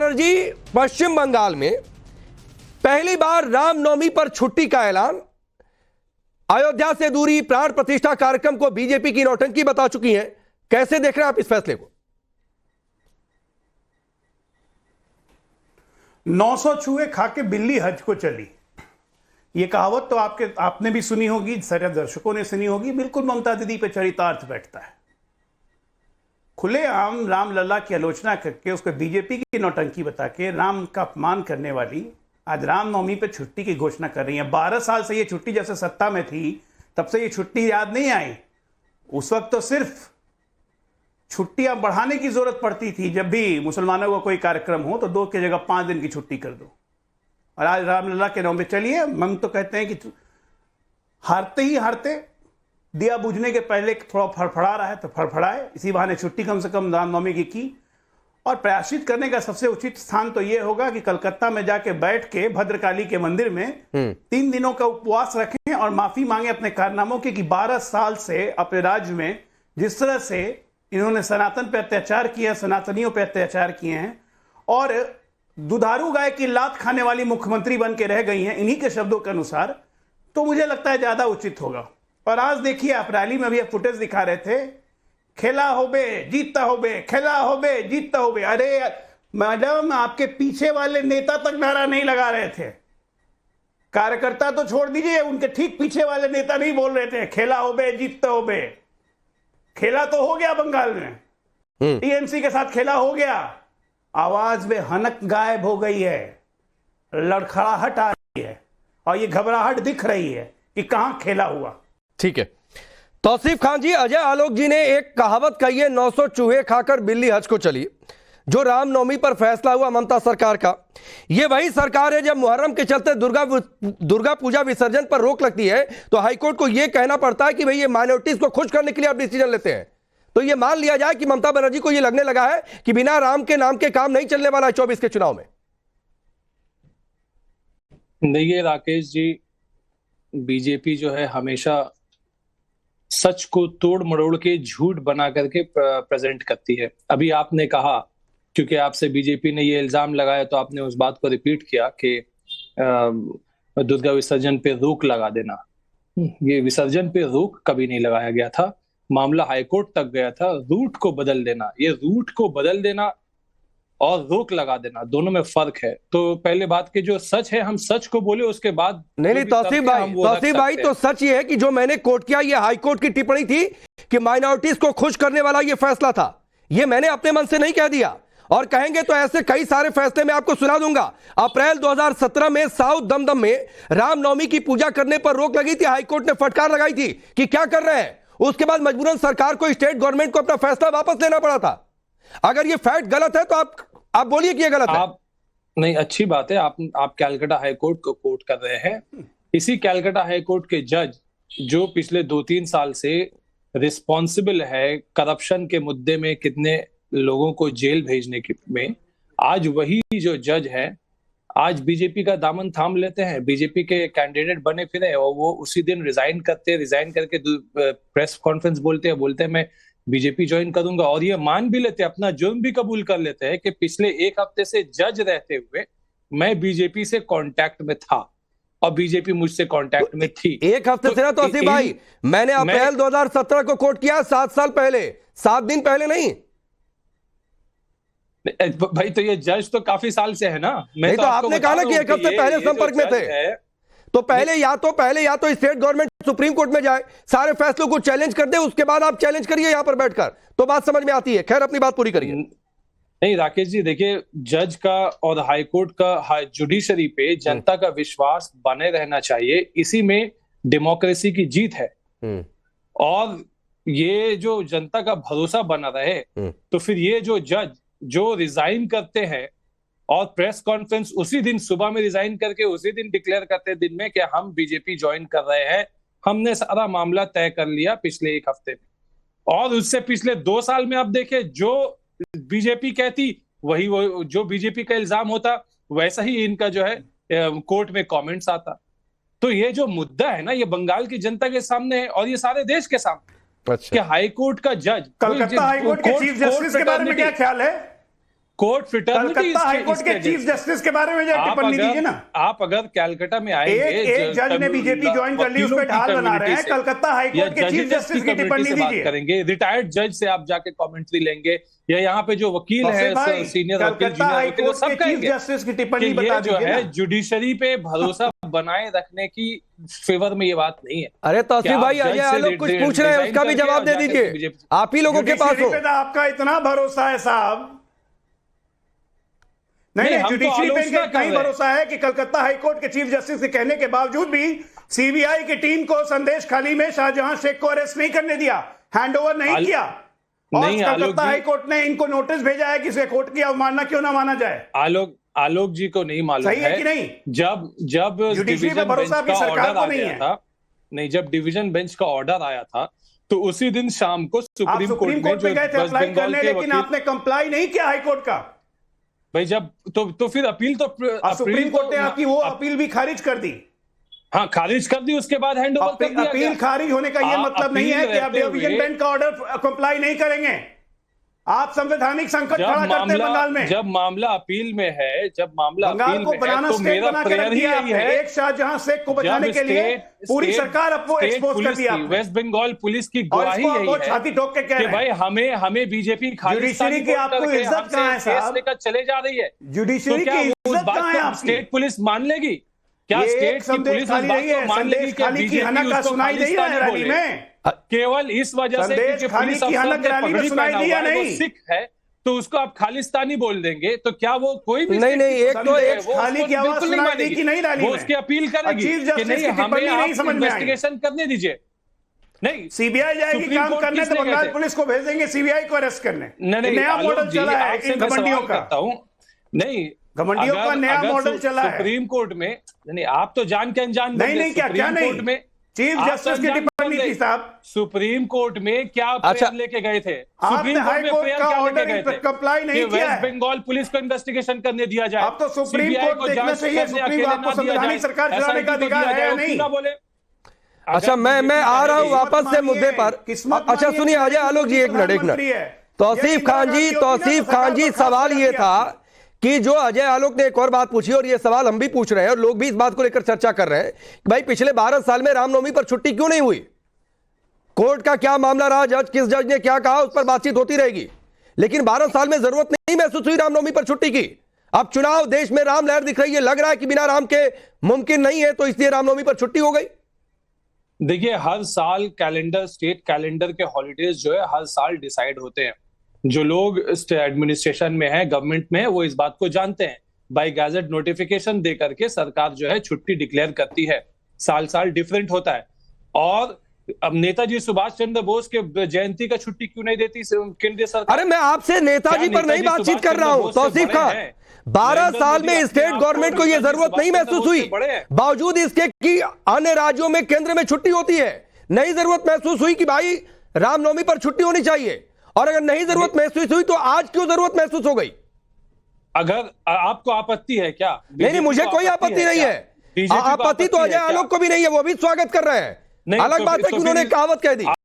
बनर्जी पश्चिम बंगाल में पहली बार रामनवमी पर छुट्टी का ऐलान, अयोध्या से दूरी प्राण प्रतिष्ठा कार्यक्रम को बीजेपी की नौटंकी बता चुकी हैं। कैसे देख रहे हैं आप इस फैसले को? 900 चूहे खा के बिल्ली हज को चली, ये कहावत तो आपने भी सुनी होगी, सारे दर्शकों ने सुनी होगी। बिल्कुल ममता दीदी पे चरितार्थ बैठता है। खुलेआम रामलला की आलोचना करके उसको बीजेपी की नौटंकी बता के राम का अपमान करने वाली आज रामनवमी पे छुट्टी की घोषणा कर रही है। 12 साल से ये छुट्टी जब से सत्ता में थी तब से ये छुट्टी याद नहीं आई। उस वक्त तो सिर्फ छुट्टियां बढ़ाने की जरूरत पड़ती थी, जब भी मुसलमानों का कोई कार्यक्रम हो तो 2 की जगह 5 दिन की छुट्टी कर दो। और आज रामलला के नाम पे चलिए, हम तो कहते हैं कि हारते ही हारते दिया बुझने के पहले थोड़ा फड़फड़ा रहा है तो फड़फड़ाए, इसी बहाने छुट्टी कम से कम रामनवमी की। और प्रायश्चित करने का सबसे उचित स्थान तो यह होगा कि कलकत्ता में जाके बैठ के भद्रकाली के मंदिर में 3 दिनों का उपवास रखें और माफी मांगे अपने कारनामों की, कि 12 साल से अपने राज्य में जिस तरह से इन्होंने सनातन पे अत्याचार किया, सनातनियों पे अत्याचार किए हैं और दुधारू गाय की लात खाने वाली मुख्यमंत्री बन के रह गई हैं इन्हीं के शब्दों के अनुसार, तो मुझे लगता है ज्यादा उचित होगा। और आज देखिए, आप रैली में भी फुटेज दिखा रहे थे, खेला होबे जीतता होबे, खेला होबे जीतता होबे। अरे मैडम, आपके पीछे वाले नेता तक नारा नहीं लगा रहे थे। कार्यकर्ता तो छोड़ दीजिए, उनके ठीक पीछे वाले नेता नहीं बोल रहे थे खेला होबे जीतता होबे। खेला तो हो गया बंगाल में, टीएमसी के साथ खेला हो गया, आवाज में हनक गायब हो गई है, लड़खड़ाहट आ रही है और ये घबराहट दिख रही है कि कहां खेला हुआ। ठीक है, तौसीफ खान जी, अजय आलोक जी ने एक कहावत कही है, 900 चूहे खाकर बिल्ली हज को चली। जो रामनवमी पर फैसला हुआ ममता सरकार का, ये वही सरकार है जब मुहर्रम के चलते दुर्गा पूजा विसर्जन पर रोक लगती है तो हाईकोर्ट को यह कहना पड़ता है कि भाई ये माइनॉरिटीज को खुश करने के लिए आप डिसीजन लेते हैं। तो ये मान लिया जाए कि ममता बनर्जी को यह लगने लगा है कि बिना राम के नाम के काम नहीं चलने वाला है 24 के चुनाव में। देखिए राकेश जी, बीजेपी जो है हमेशा सच को तोड़ मरोड़ के झूठ बना करके प्रेजेंट करती है। अभी आपने कहा, क्योंकि आपसे बीजेपी ने ये इल्जाम लगाया तो आपने उस बात को रिपीट किया कि दुर्गा विसर्जन पे रोक लगा देना। ये विसर्जन पे रोक कभी नहीं लगाया गया था, मामला हाईकोर्ट तक गया था। रूट को बदल देना, ये रूट को बदल देना और रोक लगा देना, दोनों में फर्क है। तो पहले बात के जो सच है हम सच को बोले, उसके बाद नहीं तौसीफ भाई तो सच ये है कि जो मैंने कोट किया ये हाई कोर्ट की टिप्पणी थी कि माइनॉरिटीज को खुश करने वाला ये फैसला था। ये मैंने अपने मन से नहीं कह दिया, और कहेंगे तो ऐसे कई सारे फैसले मैं आपको सुना दूंगा। अप्रैल 2017 में साउथ दमदम में रामनवमी की पूजा करने पर रोक लगी थी, हाईकोर्ट ने फटकार लगाई थी कि क्या कर रहे हैं। उसके बाद मजबूरन सरकार को, स्टेट गवर्नमेंट को अपना फैसला वापस लेना पड़ा था। अगर ये फैक्ट गलत है तो आप बोलिए कि ये गलत है। नहीं, अच्छी बात है, आप कैलकाटा हाईकोर्ट को कोट कर रहे हैं। इसी कैलकाटा हाईकोर्ट के जज जो पिछले 2-3 साल से रिस्पॉन्सिबल है करप्शन के मुद्दे में कितने लोगों को जेल भेजने में, आज वही जो जज है आज बीजेपी का दामन थाम लेते हैं, बीजेपी के कैंडिडेट बने फिरे और वो उसी दिन रिजाइन करके प्रेस कॉन्फ्रेंस बोलते हैं मैं बीजेपी ज्वाइन करूंगा, और ये मान भी लेते हैं, अपना जुर्म भी कबूल कर लेते हैं कि पिछले 1 हफ्ते से जज रहते हुए मैं बीजेपी से कांटेक्ट में था और बीजेपी मुझसे कांटेक्ट में थी। 1 हफ्ते से ना तौसीफ भाई, मैंने अप्रैल 2017 को कोट किया, 7 साल पहले, 7 दिन पहले नहीं भाई। तो ये जज तो काफी साल से है ना। मैं तो आपने कहा ना कि 1 हफ्ते पहले संपर्क में थे, तो पहले या तो स्टेट गवर्नमेंट सुप्रीम कोर्ट में जाए, सारे फैसलों को चैलेंज कर दे, उसके बाद आप चैलेंज करिए यहां पर बैठकर, तो बात समझ में आती है। खैर, अपनी बात पूरी करिए। नहीं राकेश जी, देखिए, जज का और हाईकोर्ट का जुडिशरी पे जनता का विश्वास बने रहना चाहिए, इसी में डेमोक्रेसी की जीत है। और ये जो जनता का भरोसा बना रहे, तो फिर ये जो जज जो रिजाइन करते हैं और प्रेस कॉन्फ्रेंस उसी दिन सुबह में रिजाइन करके उसी दिन डिक्लेयर करते दिन में कि हम बीजेपी ज्वाइन कर रहे हैं, हमने सारा मामला तय कर लिया पिछले 1 हफ्ते में। और उससे पिछले 2 साल में आप देखें, जो बीजेपी कहती वही वो, जो बीजेपी का इल्जाम होता वैसा ही इनका जो है कोर्ट में कमेंट्स आता। तो ये जो मुद्दा है ना, ये बंगाल की जनता के सामने है और ये सारे देश के सामने। अच्छा, कि हाई कोर्ट का जज, कलकत्ता हाई कोर्ट के चीफ जस्टिस के बारे में क्या ख्याल है? कोर्ट फिटर्निटी कलकत्ता हाईकोर्ट के चीफ जस्टिस के बारे में टिप्पणी दीजिए ना। आप अगर कैलकाटा में आएंगे, एक जज ने बीजेपी ज्वाइन कर ली, उस पर ढाल बना रहे हैं, कलकत्ता हाईकोर्ट के चीफ जस्टिस की टिप्पणी दीजिए। करेंगे रिटायर्ड जज से आप जाके कमेंट्री लेंगे, या यहाँ पे जो वकील है, सीनियर वकील, जूनियर वकील, सब कहेंगे जस्टिस की टिप्पणी बता जो है जुडिशरी पे भरोसा बनाए रखने की फेवर में ये बात नहीं है। अरे तौसीफ भाई, अजय आलोक कुछ पूछ रहे हैं, उसका भी जवाब दे दीजिए, आप ही लोगों के पास हो। आपका इतना भरोसा है साहब? नहीं, जुडिशरी पे कहीं भरोसा है कि कलकत्ता हाईकोर्ट के चीफ जस्टिस के कहने के बावजूद भी सीबीआई की टीम को संदेश खाली में शाहजहां शेख को अरेस्ट नहीं करने दिया, हैंडओवर नहीं किया, और कलकत्ता हाईकोर्ट ने इनको नोटिस भेजा है कि कोर्ट की अवमानना क्यों ना माना जाए। आलोक जी को नहीं मालूम है कि नहीं, जब जुडिशरी पे भरोसा आपकी सरकार को नहीं है। नहीं, जब डिवीजन बेंच का ऑर्डर आया था तो उसी दिन शाम को सुप्रीम कोर्ट में गए थे अप्लाई करने, लेकिन आपने कंप्लाई नहीं किया हाईकोर्ट का। भाई जब तो फिर अपील तो सुप्रीम कोर्ट ने आपकी वो अपील भी खारिज कर दी। हाँ, खारिज कर दी, उसके बाद हैंडओवर कर दिया। अपील खारिज होने का ये मतलब नहीं है कि आप डिवीजन बेंच का ऑर्डर कंप्लाई नहीं करेंगे। आप संवैधानिक संकट खड़ा करते हैं बंगाल में। जब मामला अपील में है, जब मामला बंगाल को बनाना स्टेट बना के रख दिया है। एक शाहजहां शेख को बचाने के लिए पूरी सरकार आपको एक्सपोज कर दिया। वेस्ट बंगाल पुलिस की गवाही यही है, छाती ठोक के कह रहे हैं भाई हमें बीजेपी जुडिशरी की आपको इज्जत कहां है साहब? लेकर चले जा रही है जुडिशरी की इज्जत कहां है आपकी? स्टेट पुलिस मान लेगी क्या? स्टेट की पुलिस मान लेगी कि बीजेपी उसको सुनाई दे रहा है रैली में? केवल इस वजह से कि पुलिस सिख है तो उसको आप खालिस्तानी बोल देंगे, तो क्या वो कोई भी नहीं, एक तो एक खाली की आवाज सुनाई देगी नहीं रैली में, वो उसकी अपील करेगी कि नहीं, हमें आप इन्वेस्टिगेशन करने दीजिए। नहीं, सीबीआई जाएगी काम करने, तो बंगाल पुलिस को भेजेंगे सीबीआई को अरेस्ट करने। नया मॉडल चला है इन घमंडियों का। नहीं, घमंडियों का नया मॉडल चला है सुप्रीम कोर्ट में। नहीं, आप तो जान के अनजान नहीं, क्या नहीं, चीफ जस्टिस की टिप्पणी थी साहब सुप्रीम कोर्ट में, क्या प्रेयर लेके गए थे? सुप्रीम कोर्ट में प्रेयर क्या लेके गए थे? कंप्लाई नहीं किया है। वेस्ट बंगाल पुलिस को इन्वेस्टिगेशन करने दिया जाए। अब तो सुप्रीम कोर्ट देखना चाहिए, सुप्रीम आपको संवैधानिक सरकार चलाने का अधिकार है या नहीं? बोले। अच्छा, मैं आ रहा हूं वापस से मुद्दे पर। अच्छा सुनिए अजय आलोक जी, एक मिनट। तौसीफ खान जी, सवाल ये था कि जो अजय आलोक ने एक और बात पूछी, और ये सवाल हम भी पूछ रहे हैं और लोग भी इस बात को लेकर चर्चा कर रहे हैं कि भाई पिछले 12 साल में रामनवमी पर छुट्टी क्यों नहीं हुई? कोर्ट का क्या मामला रहा, किस जज ने क्या कहा, उस पर बातचीत होती रहेगी, लेकिन 12 साल में जरूरत नहीं महसूस हुई रामनवमी पर छुट्टी की। अब चुनाव, देश में राम लहर दिख रही है, लग रहा है कि बिना राम के मुमकिन नहीं है, तो इसलिए रामनवमी पर छुट्टी हो गई। देखिए, हर साल कैलेंडर, स्टेट कैलेंडर के हॉलीडेज जो है हर साल डिसाइड होते हैं। जो लोग एडमिनिस्ट्रेशन में है, गवर्नमेंट में है, वो इस बात को जानते हैं। बाय गैजेट नोटिफिकेशन दे करके सरकार जो है छुट्टी डिक्लेयर करती है। साल डिफरेंट होता है। और अब नेताजी सुभाष चंद्र बोस के जयंती का छुट्टी क्यों नहीं देती केंद्रीय सरकार? अरे मैं आपसे नेताजी पर नहीं बातचीत कर रहा हूं तौसीफ खान। 12 साल में स्टेट गवर्नमेंट को यह जरूरत नहीं महसूस हुई, बावजूद इसके कि अन्य राज्यों में केंद्र में छुट्टी होती है, नहीं जरूरत महसूस हुई कि भाई रामनवमी पर छुट्टी होनी चाहिए। और अगर नहीं जरूरत महसूस हुई तो आज क्यों जरूरत महसूस हो गई? अगर आपको आपत्ति है क्या? नहीं, मुझे कोई आपत्ति नहीं है। आपत्ति तो अजय आलोक को भी नहीं है, वो भी स्वागत कर रहे हैं। अलग बात है कि उन्होंने कहावत कह दी।